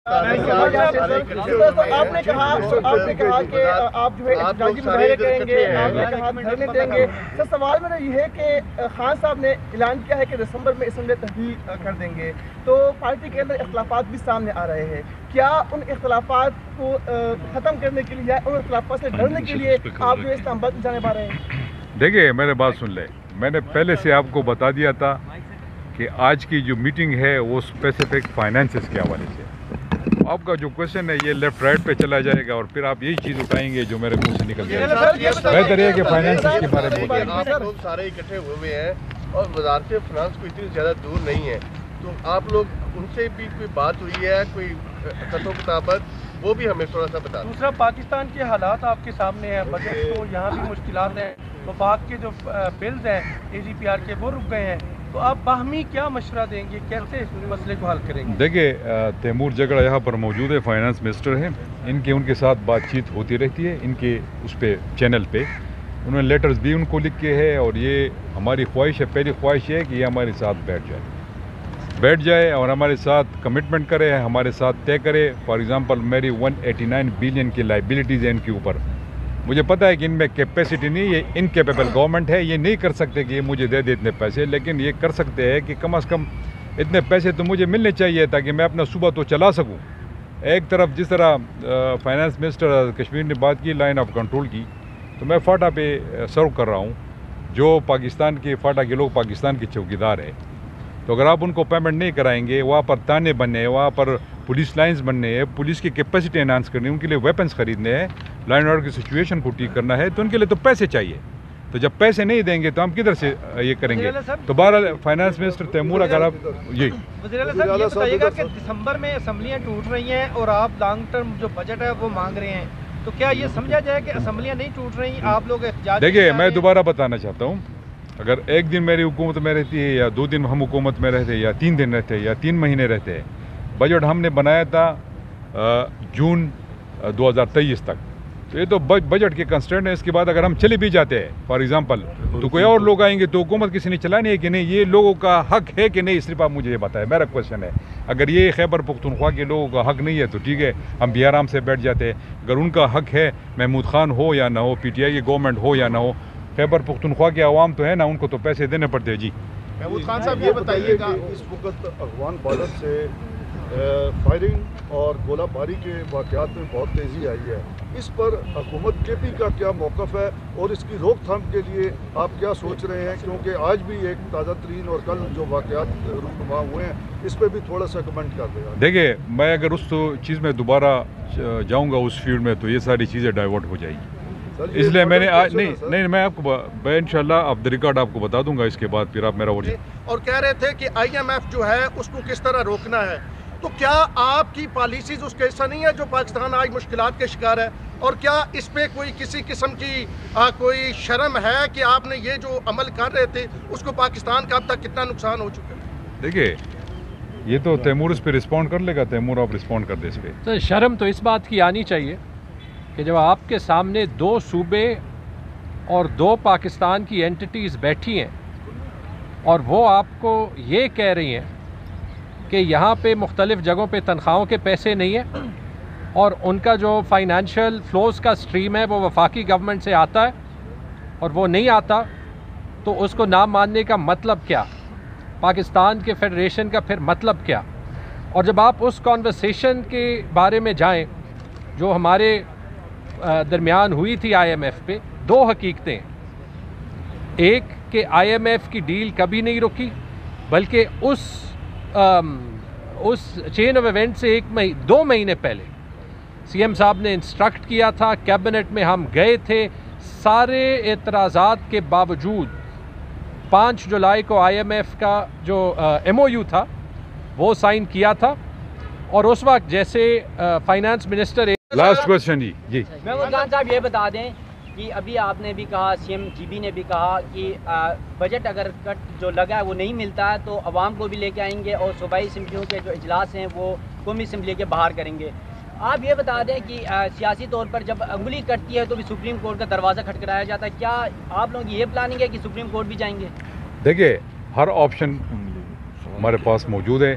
آپ نے کہا کہ آپ جو ہے احتجاجی مظاہرے کریں گے، آپ نے کہا دھرنے دیں گے. سر سوال میرا یہ ہے کہ خان صاحب نے اعلان کیا ہے کہ دسمبر میں اسمبلی تحلیل کر دیں گے، تو پارٹی کے اندر اختلافات بھی سامنے آ رہے ہیں. کیا ان اختلافات کو ختم کرنے کے لیے یا ان اختلافات سے ڈرنے کے لیے آپ جو اسلام آباد میں جانے پا رہے ہیں؟ دیکھیے میرے بات سن لیں، میں نے پہلے سے آپ کو بتا دیا تھا کہ آج کی جو میٹنگ ہے وہ اسپیسیفک فائنانسز کے حوالے سے. آپ کا جو کوشچن ہے یہ لیفٹ رائٹ پہ چلا جائے گا اور پھر آپ یہی چیز اٹھائیں گے جو میرے منہ سے نکل جائے گا. بہتر ہے کہ فائنانسز کے بارے میں بولیں. آپ لوگ سارے اکٹھے ہوئے ہیں اور وزارت فنانس کو اتنی زیادہ دور نہیں ہے، تو آپ لوگ ان سے بھی کوئی بات ہوئی ہے، کوئی خط و کتابت، وہ بھی ہمیں تھوڑا سا بتا دیں. دوسرا، پاکستان کے حالات آپ کے سامنے ہیں، بجٹ تو یہاں بھی مشکلات ہیں، وفاق کے جو بلز ہیں AGPR کے وہ رک گئے ہیں، تو آپ باہمی کیا مشورہ دیں گے، کیسے اس مسئلے کو حل کریں گے؟ دیکھیے تیمور جگڑا یہاں پر موجود ہے، فائنانس منسٹر ہیں، ان کے ساتھ بات چیت ہوتی رہتی ہے ان کے اس پہ چینل پہ. انہوں نے لیٹرز بھی ان کو لکھ کے ہے اور یہ ہماری خواہش ہے، پہلی خواہش ہے کہ یہ ہمارے ساتھ بیٹھ جائے اور ہمارے ساتھ کمٹمنٹ کرے، ہمارے ساتھ طے کرے. فار ایگزامپل میری 189 بلین کی لائبلٹیز ہیں ان کے اوپر. مجھے پتہ ہے کہ ان میں کیپیسٹی نہیں، یہ انکیپیبل گورنمنٹ ہے، یہ نہیں کر سکتے کہ یہ مجھے دے دے اتنے پیسے، لیکن یہ کر سکتے ہیں کہ کم از کم اتنے پیسے تو مجھے ملنے چاہیے تاکہ میں اپنا صوبہ تو چلا سکوں. ایک طرف جس طرح فائنانس منسٹر کشمیر نے بات کی لائن آف کنٹرول کی، تو میں فاٹا پہ سرو کر رہا ہوں. جو پاکستان کے فاٹا کے لوگ پاکستان کے چوکیدار ہیں، تو اگر آپ ان کو پیمنٹ نہیں کرائیں گے، وہاں پر تانے بننے، وہاں پر پولیس لائنز بننے ہیں، پولیس کی کیپیسٹی انہانس کرنی ہے، ان کے لیے ویپنز خریدنے ہیں، لائن آرڈر کی سچویشن کو ٹھیک کرنا ہے، تو ان کے لیے تو پیسے چاہیے. تو جب پیسے نہیں دیں گے تو ہم کدھر سے یہ کریں گے؟ تو بہرحال فائنانس منسٹر تیمور اگر آپ وزیر اعلیٰ صاحب یہ بتائیے گا کہ دسمبر میں اسمبلیاں ٹوٹ رہی ہیں اور آپ لانگ ٹرم جو بجٹ ہے وہ مانگ رہے ہیں، تو کیا یہ سمجھا جائے کہ اسمبلیاں نہیں ٹوٹ رہی، آپ لوگ احتجاج؟ دیکھیے میں دوبارہ بتانا چاہتا ہوں، اگر ایک دن میری حکومت میں رہتی ہے یا 2 دن ہم حکومت میں رہتے یا 3 دن رہتے یا 3 مہینے رہتے، بجٹ ہم نے بنایا تھا جون 2023 تک، تو یہ تو بجٹ کے کنسٹرینٹ ہے. اس کے بعد اگر ہم چلے بھی جاتے ہیں فار ایگزامپل تو کوئی اور لوگ آئیں گے تو حکومت کسی نے چلانی ہے کہ نہیں؟ یہ لوگوں کا حق ہے کہ نہیں؟ صرف آپ مجھے یہ بتائیں. میرا کوشچن ہے اگر یہ خیبر پختونخوا کے لوگوں کا حق نہیں ہے تو ٹھیک ہے، ہم بھی آرام سے بیٹھ جاتے. اگر ان کا حق ہے، محمود خان ہو یا نہ ہو، PTI کی گورنمنٹ ہو یا نہ ہو، خیبر پختونخوا کے عوام تو ہے نا، ان کو تو پیسے دینے پڑتے ہیں. جی محمود خان صاحب یہ بتائیے گا، اس وقت افغان بارڈر سے فائرنگ اور گولہ باری کے واقعات میں بہت تیزی آئی ہے، اس پر حکومت KP کا کیا موقف ہے اور اس کی روک تھام کے لیے آپ کیا سوچ رہے ہیں؟ کیونکہ آج بھی ایک تازہ ترین اور کل جو واقعات رونما ہوئے ہیں اس پہ بھی تھوڑا سا کمنٹ کر دیں. دیکھیے میں اگر اس چیز میں دوبارہ جاؤں گا اس فیلڈ میں تو یہ ساری چیزیں ڈائیورٹ ہو جائیں گی. اس لیے میں نے آج نہیں میں آپ کو انشاءاللہ آف دا ریکارڈ آپ کو بتا دوں گا. اس کے بعد پھر آپ میرا اور کہہ رہے تھے کہ IMF جو ہے اس کو کس طرح روکنا ہے، تو کیا آپ کی پالیسیز اس کے حصہ نہیں ہے جو پاکستان آج مشکلات کے شکار ہے؟ اور کیا اس پہ کوئی کسی قسم کی کوئی شرم ہے کہ آپ نے یہ جو عمل کر رہے تھے اس کو پاکستان کا اب تک کتنا نقصان ہو چکا ہے؟ دیکھیے یہ تو تیمور اس پہ رسپونڈ کر لے گا. تیمور آپ رسپونڈ کر دیں اس پہ. تو شرم تو اس بات کی آنی چاہیے کہ جب آپ کے سامنے 2 صوبے اور 2 پاکستان کی اینٹیز بیٹھی ہیں اور وہ آپ کو یہ کہہ رہی ہیں کہ یہاں پہ مختلف جگہوں پہ تنخواہوں کے پیسے نہیں ہیں اور ان کا جو فائنینشیل فلوز کا سٹریم ہے وہ وفاقی گورنمنٹ سے آتا ہے اور وہ نہیں آتا، تو اس کو نہ ماننے کا مطلب کیا؟ پاکستان کے فیڈریشن کا پھر مطلب کیا؟ اور جب آپ اس کانورسیشن کے بارے میں جائیں جو ہمارے درمیان ہوئی تھی IMF پہ، 2 حقیقتیں. ایک کہ IMF کی ڈیل کبھی نہیں رکی، بلکہ اس چین آف ایونٹ سے 2 مہینے پہلے CM صاحب نے انسٹرکٹ کیا تھا، کیبنٹ میں ہم گئے تھے، سارے اعتراضات کے باوجود 5 جولائی کو IMF کا جو MOU تھا وہ سائن کیا تھا. اور اس وقت جیسے فائنانس منسٹر لاسٹ کوشچن جی محمود خان صاحب یہ بتا دیں کہ ابھی آپ نے بھی کہا، CM GB نے بھی کہا کہ بجٹ اگر کٹ جو لگا ہے وہ نہیں ملتا ہے تو عوام کو بھی لے کے آئیں گے اور صوبائی اسمبلیوں کے جو اجلاس ہیں وہ قومی اسمبلی کے باہر کریں گے. آپ یہ بتا دیں کہ سیاسی طور پر جب انگلی کٹتی ہے تو بھی سپریم کورٹ کا دروازہ کھٹکھٹایا جاتا ہے، کیا آپ لوگوں کی یہ پلاننگ ہے کہ سپریم کورٹ بھی جائیں گے؟ دیکھیے ہر آپشن ہمارے پاس موجود ہے.